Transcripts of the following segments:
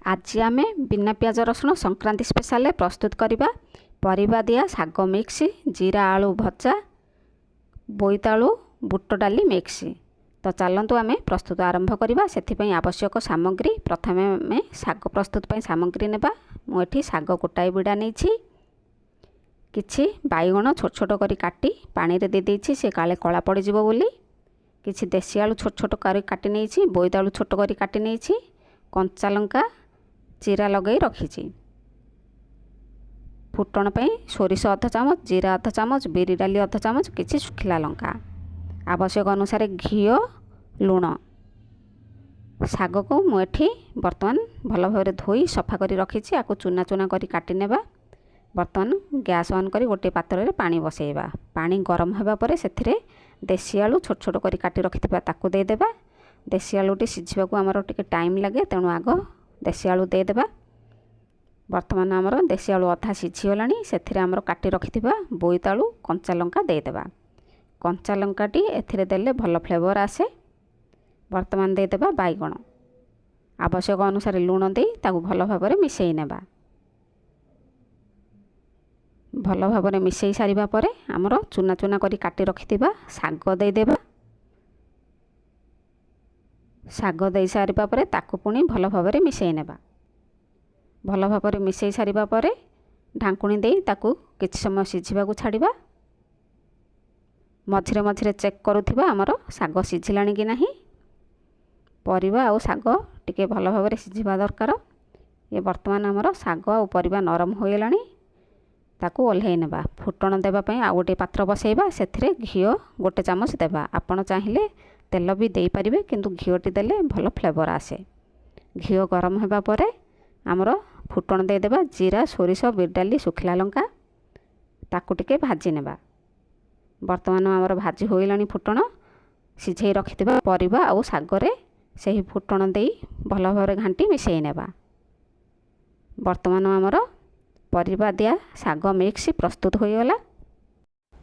आज आम बिना पियाज रसुण संक्रांति स्पेशल प्रस्तुत करवा परिबा दिया साग मिक्स जीरा आलू भजा बोईतालु बुट डाली मिक्स। तो चलतु आम प्रस्तुत आरंभ करवा। से आवश्यक सामग्री प्रथम आम साग प्रस्तुत पर सामग्री नेबा। मुझे साग गोटाए बिड़ा नहीं किछि बैगण छोट छोट करी काटी पानी रे दे देछि से काले कला पड़ जिवो बोली। किछि देसी आलू छोट छोट करी काटी नहीं बोईतालु छोट करी काटी नहीं कंचा लंका जीरा लगे रखी। फुटण पे सोरिष अध चामच जीरा अध चामच बिरी डाली अध चामच किछि सुखिला लंका आवश्यक अनुसार घी लुण। साग को मुझे बर्तमान भल भाव धोई सफा कर रखी। आपको चूना चूना कर काटी नेबा। बर्तमान गैस ऑन कर गोटे पात्र में पानी बसैबा। पानी गरम होगा पर से देसी आलू छोट छोट कर काटी रखिथिबा ताकू दे देबा। देसी आलूटी सिझा को आमर टिके टाइम लगे तेणु आग देसी आलू दे देबा। बर्तमान आमर देसी आलू अधा सिझीगला से आमर काटी रखिथिबा बोईतालू कंचा लंका दे देबा। कंचा लंकाटी एथिरे देले भल फ्लेवर आसे। बर्तमान दे देबा बैगण आवश्यक अनुसार लुण दे ताकू भल भाव में मिसई नेबा। भल भाव में मिसई सारिबा परे आमर चूना चूना करी काटी रखिथिबा साग दे देबा। साग दे सारिबा परे ताकू पुणी भल भाव में मिसई नेबा। भल भाव में मिसई सारिबा परे ढांकुणी दे ताकू किछि समय सिझिबा को छाड़िबा। मझिरे मझिरे चेक करुथिबा आमर साग सिझिलानी कि नाही। परिबा आउ साग टिके भल भाव में सिझिबा दरकार। ये बर्तमान आमर साग आ परिबा नरम होइलानी ताकू ओल्हेई नेबा। फुटण देबा पई आ गोटे पात्र बसैबा। सेथिरे घी गोटे चामच देबा। आपण चाहिले तेल भी दे पारिबे किंतु घीओटी देले भल फ्लेवर आसे। घी गरम होगा पर आमर फुटण दे देबा। जीरा सोरिष बिरडाली सुखिला लंका ताकू टिके भाजी नेबा। बर्तमान आमर भाजी होइलानी फुटण सिझेई रखिथिबा परिबा आउ सागरे सही फुटण देई भल भाव घांटी मिसई नेबा। बर्तमान आमर परिबा दिया साग मिक्स प्रस्तुत हो गला।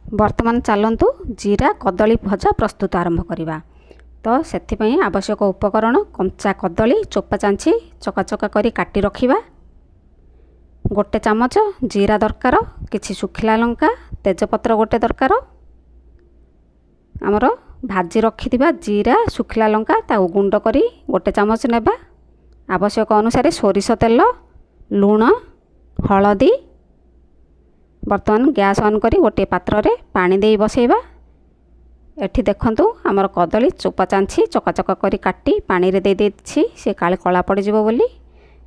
बर्तमान चलतु जीरा कदली भजा प्रस्तुत आरंभ करवा। तो से आवश्यक उपकरण कंचा कदली चोपा चांची चका चका करी काटी रखिबा। गोटे चामच जीरा दरकार किछि सुखिला लंका तेजपत्र गोटे दरकार। आमर भाजी रखिथिबा जीरा सुखिला लंका ताऊ गुंड करी गोटे चामच नेबा। आवश्यक अनुसार सोरिष तेल लुण हलदी। बर्तमान गैस ऑन करी गोटे पात्र रे पानी दे बसैबा। एठी देखंतु आमर कदली चोपा चांची चका चका करी काटी पानी रे दे देछि से काले कला पड़ जिवो बोली।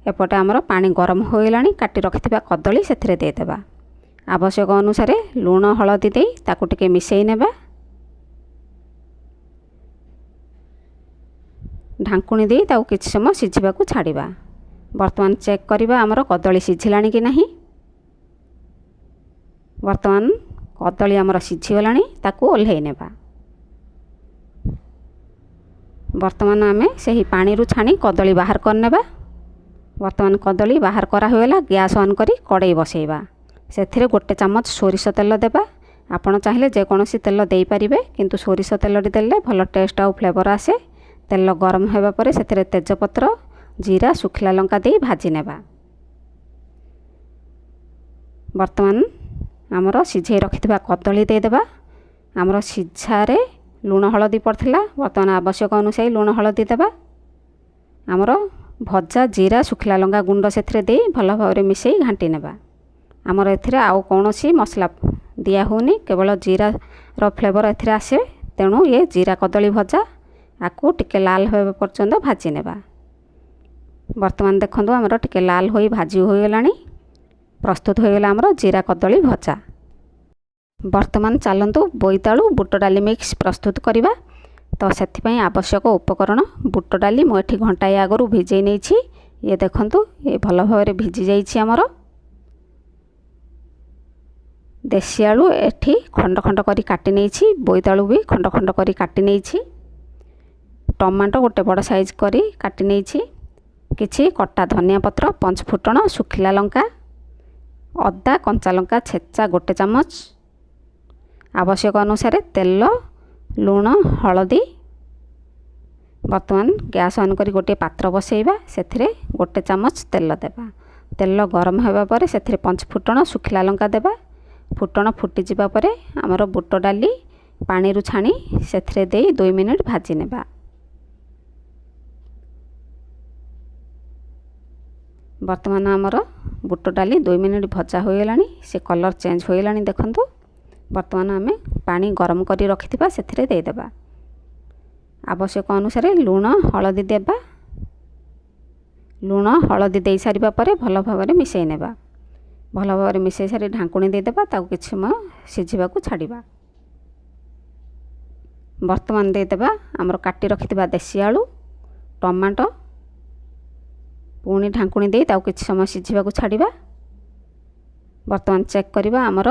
एपटे आमर पानी गरम होइलानी काटी रखिथिबा कदली सेथिरे दे देबा। आवश्यक अनुसार लुण हलदी दे ताकू टिके मिसई नेबा। ढांकुणी दे ताकू किछि समय सिझिबा को छाड़िबा। बर्तमान चेक करवा आमर कदली सिझिलानी कि नाही। बर्तमान कदली आमर सिझीगलानी ताकू ओल्हेई नेबा। बर्तमान आमे सही पानी रू छाणी कदली बाहर कर नेबा। बर्तमान कदली बाहर करा होइला गैस ऑन करी कड़ाई बसैबा। सेथिरे गोटे चामच सोरिष तेल देबा। आपण चाहिले जे कोनोसी तेल देई परिबे किंतु सोरिष तेलटी देले भल टेस्ट आउ फ्लेवर आसे। तेल गरम होगा पर सेथिरे तेजपत्र जीरा सुखिला लंका दे भाजी नेबा। बर्तमान आमर सिझे रखिथिबा कदली दे देबा। आमर सिझारे लुण हलदी पड़थिला। बर्तमान आवश्यक अनुसार लुण हलदी देबा। आमर भजा जीरा सुखिला लंका गुंड सेथिरे दे भल भाव में मिसई घांटी नेबा। आमर एथिरे आउ कोनोसी मसला दिया होनी केवल जीरा रो फ्लेवर एथिरे आसे। तेणु ये जीरा कदली भजा आकु टिके लाल होबा पर्यंत भाजी नेबा। बर्तमान देखंतु आमर टिके लाल होई भाजी होइगलानी। प्रस्तुत होइगला आमर जीरा कदली भजा। बर्तमान चलतु बोईतालु बुट डाली मिक्स प्रस्तुत करवा। तो से आवश्यक उपकरण बुट डाली मुझे घंटाए आगु भिजई नहीं। ये देखंतु ये भल भाव में भिजी जाइए। आमर देसी आलू एठी खंड खंड करी काटी नहीं। बोईतालु भी खंड खंड करी काटी नहीं। टमाटो गोटे बड़ साइज करी काटी नहीं। किछि कटा धनिया पत्र पंच फुटण सुखिला लंका अदा कंचा लंका छेचा गोटे चामच। आवश्यक अनुसार तेल लुण हलदी ବର୍ତ୍ତମାନ ଗ୍ୟାସ୍ ଅନ୍ କରି ଗୋଟିଏ ପାତ୍ର ବସାଇବା। ସେଥିରେ 1 ଚାମଚ ତେଲ ଦେବା। ତେଲ ଗରମ ହେବା ପରେ ସେଥିରେ 5 ଫୁଟଣ ଶୁଖିଲା ଲଙ୍କା ଦେବା। ଫୁଟଣ ଫୁଟିଯିବା ପରେ ଆମର ବୁଟ ଡାଲି ପାଣିରୁ ଛାଣି ସେଥିରେ ଦେଇ 2 ମିନିଟ୍ ଭାଜି ନେବା। ବର୍ତ୍ତମାନ ଆମର ବୁଟ ଡାଲି 2 ମିନିଟ୍ ଭଜା ହୋଇଗଲାଣି। ସେ କଲର୍ ଚେଞ୍ଜ ହୋଇଗଲାଣି ଦେଖନ୍ତୁ। ବର୍ତ୍ତମାନ ଆମେ ପାଣି ଗରମ କରି ରଖିଥିବା ସେଥିରେ ଦେଇଦେବା। ଆବଶ୍ୟକ ଅନୁସାରେ ଲୁଣ ହଳଦୀ ଦେବା। ଲୁଣ ହଳଦୀ ଦେଇ ସାରିବା ପରେ ଭଲ ଭାବରେ ମିଶାଇ ନେବା। ଭଲ ଭାବରେ ମିଶାଇ ସାରି ଢାଙ୍କୁଣି ଦେଇଦେବା। ତାକୁ କିଛି ସମୟ ସିଝିବାକୁ ଛାଡ଼ିବା। ବର୍ତ୍ତମାନ ଦେଇଦେବା ଆମର କାଟି ରଖିଥିବା ଦେଶୀ ଆଳୁ, ଟମାଟୋ। ପୁଣି ଢାଙ୍କୁଣି ଦେଇ ତାକୁ କିଛି ସମୟ ସିଝିବାକୁ ଛାଡ଼ିବା। ବର୍ତ୍ତମାନ ଚେକ୍ କରିବା ଆମର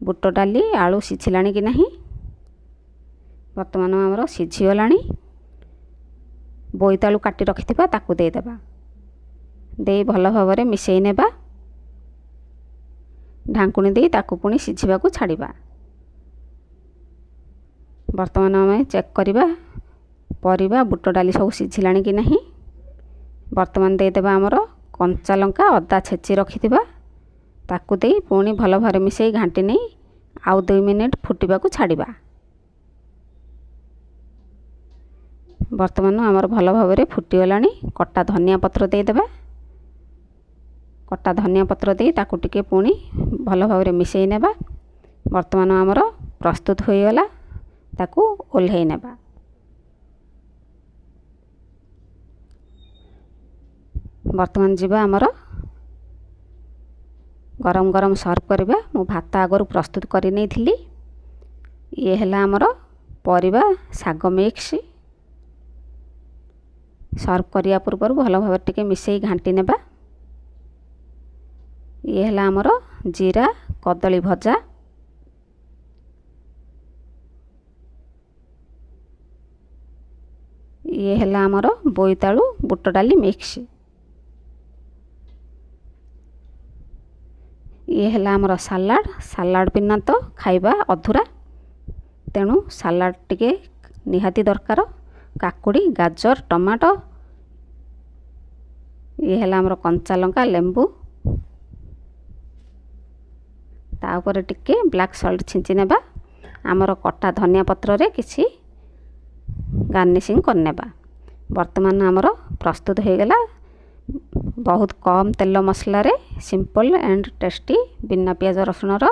ବୁଟ ଡାଲି ଆଳୁ ସିଝିଲାଣି କି ନାହିଁ। ବର୍ତ୍ତମାନ ଆମର ସିଝିଗଲାଣି। ବୋଇତାଳୁ କାଟି ରଖିଥିବା ତାକୁ ଦେଇଦେବା। ଦେଇ ଭଲ ଭାବରେ ମିଶାଇ ନେବା। ଢାଙ୍କୁଣି ଦେଇ ତାକୁ ପୁଣି ସିଝିବାକୁ ଛାଡ଼ିବା। ବର୍ତ୍ତମାନ ଆମେ ଚେକ୍ କରିବା ପରିବା ବୁଟ ଡାଲି ସବୁ ସିଝିଲାଣି କି ନାହିଁ। ବର୍ତ୍ତମାନ ଦେଇଦେବା ଆମର କଞ୍ଚା ଲଙ୍କା ଅଦା ଛେଚି ରଖିଥିବା ତାକୁ ଦେଇ ପୁଣି ଭଲ ଭାବରେ ମିଶାଇ ଘାଣ୍ଟି ନେଇ ଆଉ 2 ମିନିଟ୍ ଫୁଟିବାକୁ ଛାଡ଼ିବା। ବର୍ତ୍ତମାନ ଆମର ଭଲ ଭାବରେ ଫୁଟିଗଲାଣି। କଟା ଧନିଆ ପତ୍ର ଦେଇଦେବା। କଟା ଧନିଆ ପତ୍ର ଦେଇ ତାକୁ ଟିକେ ପୁଣି ଭଲ ଭାବରେ ମିଶାଇ ନେବା। ବର୍ତ୍ତମାନ ଆମର ପ୍ରସ୍ତୁତ ହୋଇଗଲା। ତାକୁ ଓହ୍ଲାଇ ନେବା। ବର୍ତ୍ତମାନ ଯିବା ଆମର ଗରମ ଗରମ ସର୍ଭ କରିବା। ମୁଁ ଭାତ ଆଗରୁ ପ୍ରସ୍ତୁତ କରି ନେଇଥିଲି। ଇଏ ହେଲା ଆମର ପରିବା ଶାଗ ମିକ୍ସ। ସର୍ଭ କରିବା ପୂର୍ବରୁ ଭଲ ଭାବରେ ଟିକେ ମିଶାଇ ଘାଣ୍ଟି ନେବା। ଇଏ ହେଲା ଆମର ଜିରା କଦଳୀ ଭଜା। ଇଏ ହେଲା ଆମର ବୋଇତାଳୁ ବୁଟ ଡାଲି ମିକ୍ସ। ଇଏ ହେଲା ଆମର ସାଲାଡ଼। ସାଲାଡ଼ ବିନା ତ ଖାଇବା ଅଧୁରା, ତେଣୁ ସାଲାଡ଼ ଟିକେ ନିହାତି ଦରକାର। କାକୁଡ଼ି ଗାଜର ଟମାଟୋ। ଇଏ ହେଲା ଆମର କଞ୍ଚା ଲଙ୍କା ଲେମ୍ବୁ। ତା ଉପରେ ଟିକେ ବ୍ଲାକ୍ ସଲ୍ଟ ଛିଞ୍ଚି ନେବା। ଆମର କଟା ଧନିଆ ପତ୍ରରେ କିଛି ଗାର୍ନିସିଂ କରିନେବା। ବର୍ତ୍ତମାନ ଆମର ପ୍ରସ୍ତୁତ ହୋଇଗଲା। ବହୁତ କମ୍ ତେଲ ମସଲାରେ ସିମ୍ପଲ୍ ଆଣ୍ଡ ଟେଷ୍ଟି ବିନା ପିଆଜ ରସୁଣର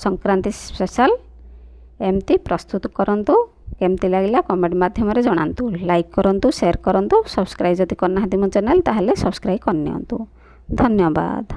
ସଂକ୍ରାନ୍ତି ସ୍ପେଶାଲ୍। ଏମିତି ପ୍ରସ୍ତୁତ କରନ୍ତୁ। କେମିତି ଲାଗିଲା କମେଣ୍ଟ ମାଧ୍ୟମରେ ଜଣାନ୍ତୁ। ଲାଇକ୍ କରନ୍ତୁ, ସେୟାର କରନ୍ତୁ। ସବସ୍କ୍ରାଇବ୍ ଯଦି କରିନାହାନ୍ତି ମୋ ଚ୍ୟାନେଲ୍ ତାହେଲେ ସବସ୍କ୍ରାଇବ୍ କରିନିଅନ୍ତୁ। ଧନ୍ୟବାଦ।